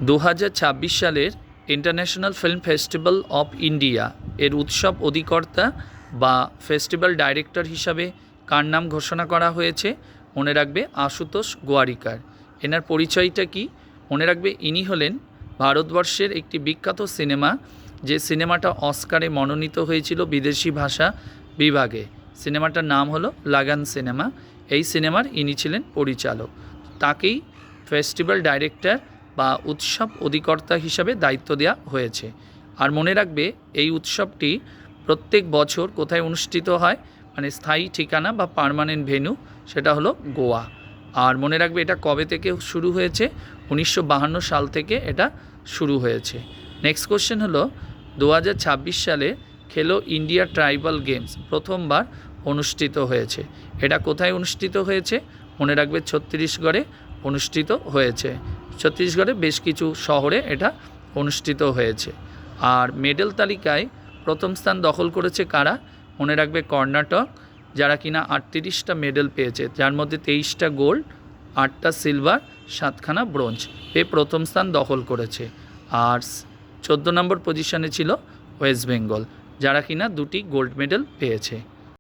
2026 সালের international film festival of India এর উৎসব অধিকর্তা বা ফেস্টিভ্যাল ডাইরেক্টর হিসাবে কার নাম ঘোষণা করা হয়েছে? মনে রাখবে আশুতোষ গোয়ারিকার। এনার পরিচয়টা কি? মনে রাখবে ইনি হলেন ভারতবর্ষের একটি বিখ্যাত সিনেমা, যে সিনেমাটা অস্কারে মনোনীত হয়েছিল বিদেশি ভাষা বিভাগে। সিনেমাটার নাম হলো লাগান সিনেমা। এই সিনেমার ইনি ছিলেন পরিচালক। তাকেই ফেস্টিভ্যাল ডাইরেক্টর বা উৎসব অধিকর্তা হিসাবে দায়িত্ব দেওয়া হয়েছে। আর মনে রাখবে এই উৎসবটি প্রত্যেক বছর কোথায় অনুষ্ঠিত হয়, মানে স্থায়ী ঠিকানা বা পার্মানেন্ট ভেন্যু, সেটা হলো গোয়া। আর মনে রাখবে এটা কবে থেকে শুরু হয়েছে? 1952 সাল থেকে এটা শুরু হয়েছে। নেক্সট কোশ্চেন হলো 2026 সালে খেলো ইন্ডিয়া ট্রাইবাল গেমস প্রথমবার অনুষ্ঠিত হয়েছে। এটা কোথায় অনুষ্ঠিত হয়েছে? মনে রাখবে ছত্তিশগড়ে অনুষ্ঠিত হয়েছে। ছত্তিশগড়ে বেশ কিছু শহরে এটা অনুষ্ঠিত হয়েছে। আর মেডেল তালিকায় প্রথম স্থান দখল করেছে কারা? মনে রাখবে কর্ণাটক, যারা কিনা 38টা মেডেল পেয়েছে, যার মধ্যে 23টা গোল্ড, 8টা সিলভার, 7খানা ব্রোঞ্জ পেয়ে প্রথম স্থান দখল করেছে। আর 14 নম্বর পজিশনে ছিল ওয়েস্ট বেঙ্গল, যারা কিনা 2টি গোল্ড মেডেল পেয়েছে।